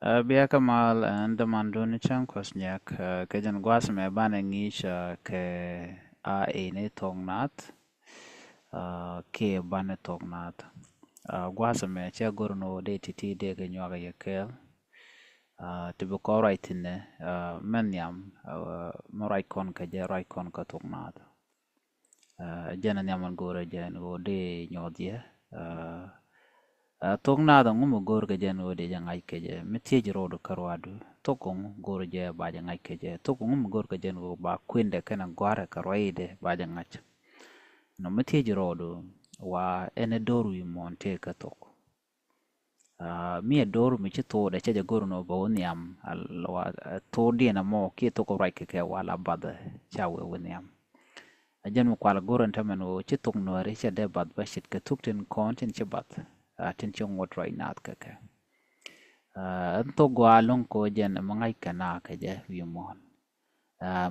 Bia kamal ndamanduni chan kwasnyak ke jan gwas me bane ngish ke a ene tongnat ke bane tongnat gwas me che gurno de titi de ke nywaga yekel tibu ko right ne men yam mo right kon ke je right kon ka tongnat jana nyaman gore jen go de nyodye tong na da ngumu gor ke jen wode ja ngai ke je mitye ji rodo karwadu to kong gor je ba ja ngai ke je to kong ngumu gor ke jen go ba kwinde kana gware karwaide ba ja ngach no mitye ji rodo wa ene doru yi monte ka tok mi doru mi chi to da che ja gor no bo niam al wa to di na mo ki to ko rai ke wala bad cha we niam a jen mu kwala goron tamen o chi tok no ri che de bad ba shit ke tuk tin kon tin che bad tin chong what right now ka to gwa long ko jen mangai kana ka je wi mon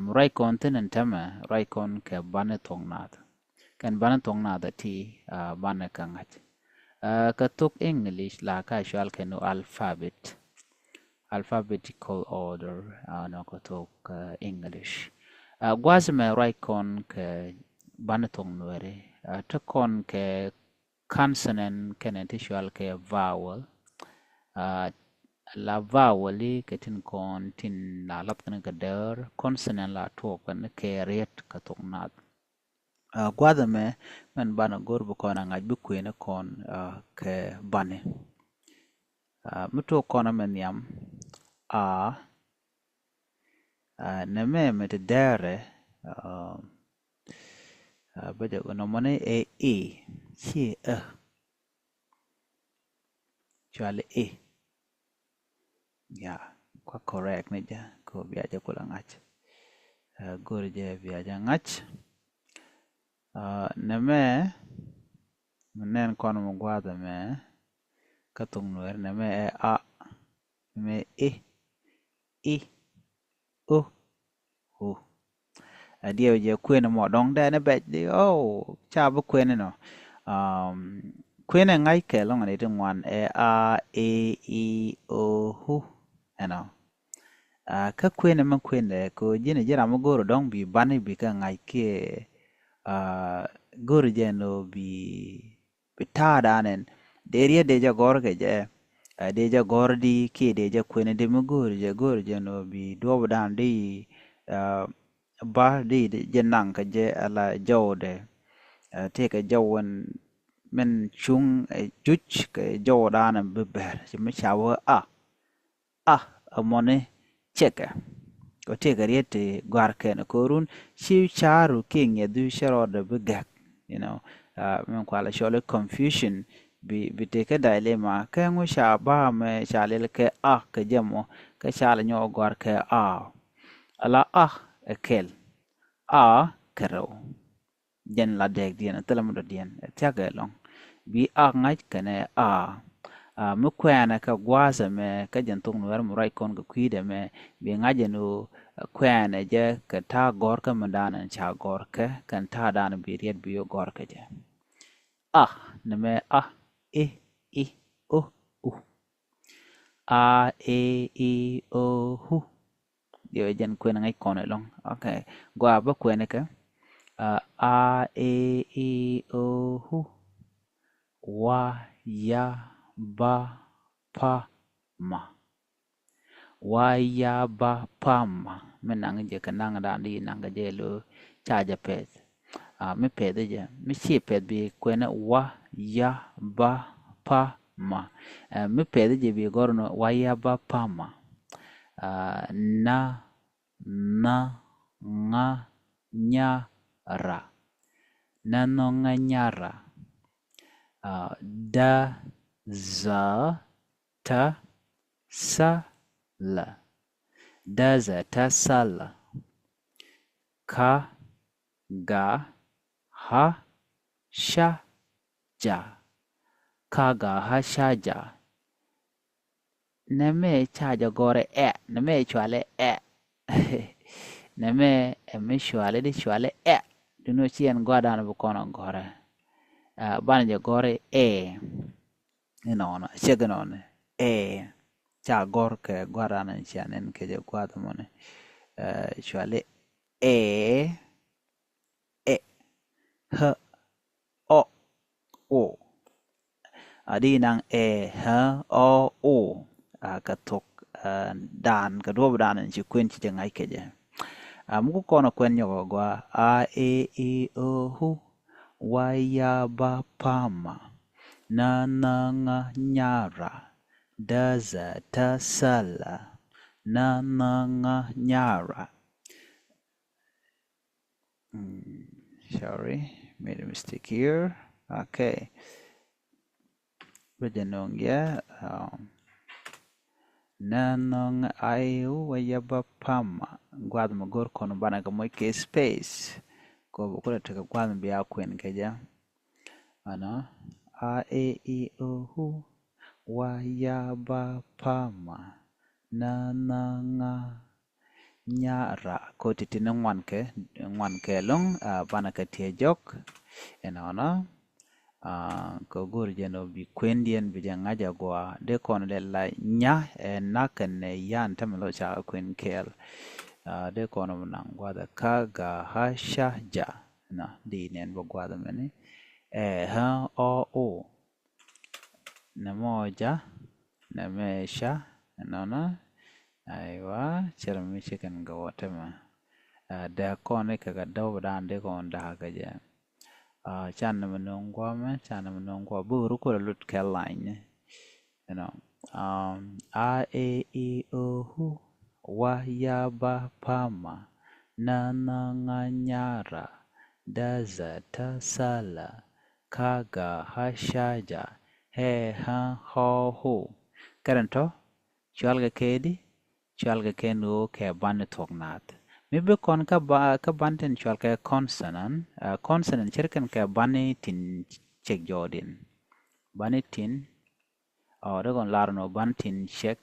murai kon tin tama rai kon ke bane tong nat kan bane tong nat ti bane ka ngach ka tok english la ka shal ke no alphabetical order no ko tok english gwas me rai kon ke bane tong nuere to kon ke consonant kenen tisual ke vowel uh, la vowel ke tin kon tin la lap kan ka der consonant la to kan ke ret ka to nat gwada me men bana gor bu kon ngaj bu kwene kon ke bane muto kon men yam a ne me met dere bade no mane e chi chale ya kwa correct ne ja ko biaja kula ngach gor je biaja ngach ne me menen kono mo gwada me katung nuer ne me a me i o hu adio je kwene mo dong da ne be di cha bu kwene no kwene ngai ke long ne tin wan a i o hu ano ka kwene man kwene ko jine jira mo goro dong bi bani bi ka ngai ke goro je no bi ta danen deria deja gor ke je deja gor di ke deja kwene de mo goro je no bi do dan di ba di je nang ka je ala jawde te ka jawan men chung juch ke jawdan be ber je me chawo a amone cheke ko te gariete gwar ken korun shi charu king ya du sharo da bigak men kwala shole confusion bi te ka dilemma ka ngo sha ba me shale ke ke jamo ka shale nyo gwar ke ala ekel kero jen la deg dien telam do dien tiaga long bi ngaj kene mu kwene ka gwasa me ka jantung nuer mu rai kon ga kwide me bi ngaje no kwene je ka ta gor ka mandana cha gor ka kan ta dan bi riet bi yo gor ka je ne me e i o u e i o hu yo jen kwene ngai kon long okay gwa ba kwene ka e i o hu wa ya ba pa ma wa ya ba pa ma menang je kanang da di nang je lo cha ja pet me pet je me chi pet bi kwena wa ya ba pa ma me pet je bi gorno wa ya ba pa ma na nga nya ra na no nga nya ra da za ta sa la da za ta sa la ka ga ha sha ja ka ga ha sha ja ne me cha ja gore ne me chwale ne me chwale di chwale dino chien gwada na bu kono gore ban je gore no chege non cha gor ke guaranan chanen ke je guadamone chwale e h o o adi nang h o o ka thok dan ka do dan chi kwen chi ngai ke je muku kono kwen nyogo gwa a e i o hu wa ya ba pama na na nga nyara da za ta sala na na nga nyara. Sorry, made a mistake here. Okay. Bejanong ya. Nanong ayu wayaba pama. Guad magor kono bana ka moy ke space. Ko ko ta ka guad biya kwen keja. Ano a e i o hu wayaba pama. Nananga nyara ko titina ngwan ke long bana ka tie jok enona ko gor jeno bi kwendien bi jangaja gwa de kon le la nya na kan ne yan tamlo cha kwen kel de kon nang gwa da ka ga ha sha ja na di nen bo gwa da meni ha o na moja na mesha enona aiwa chera mi chicken ga watema da kon ka ga daw dan de kon da ga ja chan na manongwa ma chan na manongwa buru ko lut line you know a e i o hu wa ya ba pama na na nga nyara da za ta sala ka ga ha shaja he ha ho ho karanto chalga kedi chalga kenu ke ban thok nat maybe kon ka banten chwal ka consonant consonant cherkan ka bani tin check jodin bani tin dagon larno bantin check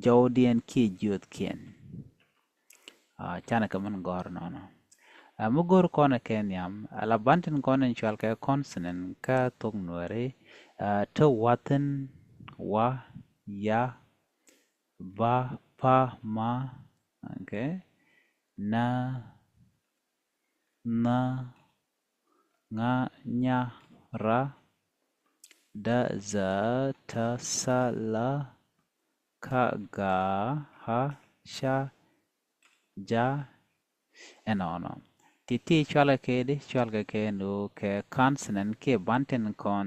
jodien ki jod kien chana ka man gor nono mugor kona kenyam ala bantin kona chwal ka consonant ka tok nuare to waten wa ya ba pa ma okay na nga nya ra da za ta sa la ka ga ha sha ja enono titi chwala kedi chwalga ke no ke consonant ke banten kon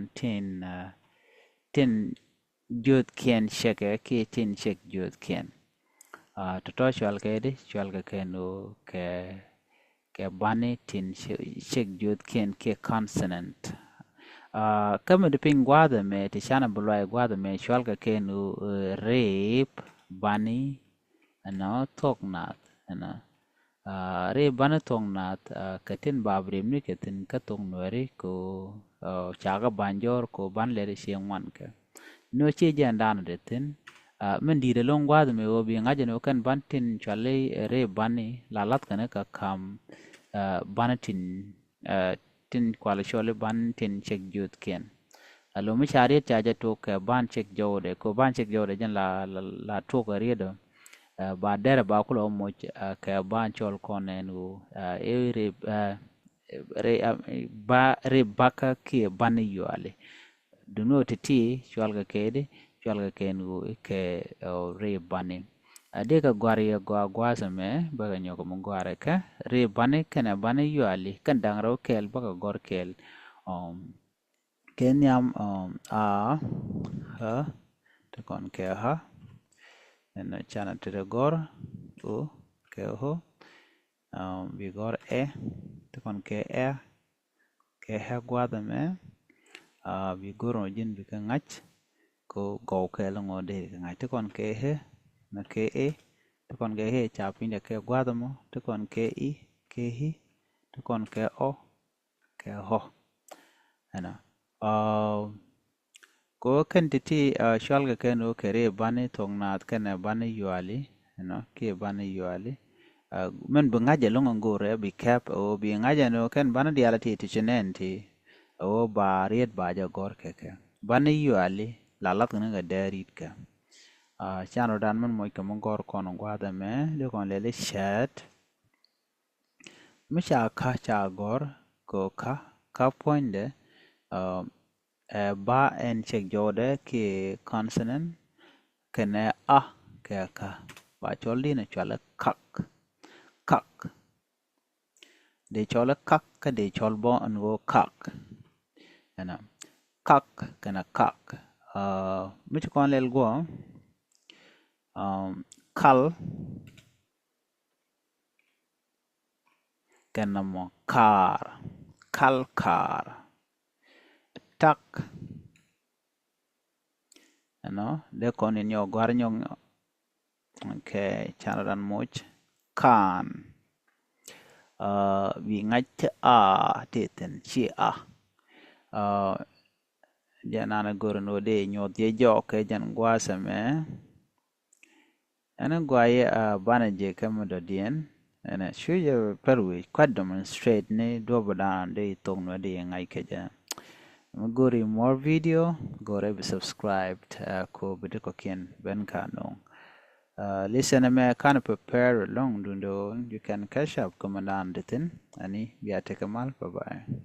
tin jod kien sheke ke tin shek jod kien toto chwalga ke no ke bani tin shek jod kien ke consonant kama diping gwada me ti shana bulwai gwada me chwalga ke no rape bani no thok nat re bana tong nat katin babrim ni katin katong nuari ko chaga banjor ko ban lere siangwan ka no che jandan detin men di de long gwad me obi ngaje no kan bantin chale re bani lalat kana ka kam banatin tin kwala chole bantin chek jut ken alo mi chare chaja to ka ban chek jode ko ban chek jode jan la to ka riedo ba dere ba kulo mo ka ban chol konenu re baka ki bani yuale duno titi chwalga kede chwalga kenu ke re bani ade ka gwari gwa me baga nyoko mo gware ka re bani kana bani yuale kan dangro kel baga gor kel kenyam a ha to kon ke ha en chana tere gor o ke ho vi gor to kon ke ha gwada me vi goro jin vi ka ngach ko go ke lo ngode ka ngach to kon ke he na ke to kon ke he cha pinda ke gwada mo to kon ke hi to kon ke o ke ho ana ko kan titi shalga keno kere bani tong nat kana bani yuali ke bani yuali men bungaja longo ngore bi cap o bi ngaja no kan bani dialati ti chenenti o ba riet ba ja gor keke bani yuali lalat ne ga darit ka chano dan man moy ka mongor kono gwada me de kon lele shat misha ka cha gor ko ka poinde ba en check jode ki consonant kene a ke ka ba choldi ne chala kak de chola kak ka de chol bo an go kak ana kak kana kak mich kon lel go kal kana mo kar tak de kon in yo gwar nyong okay chanaran moch kan vì ngách te ten chi janana gorno de nyot ye jo ke jan gwasa me ana gwaye bana je kama do dien ana shuye perwe kwa demonstrate ne do bodan de tongno de ngai ke ja gori more video gore be subscribed ko bide ko ken ben kanong listen me can prepare long dundo you can catch up command tin ani biya te kamal bye bye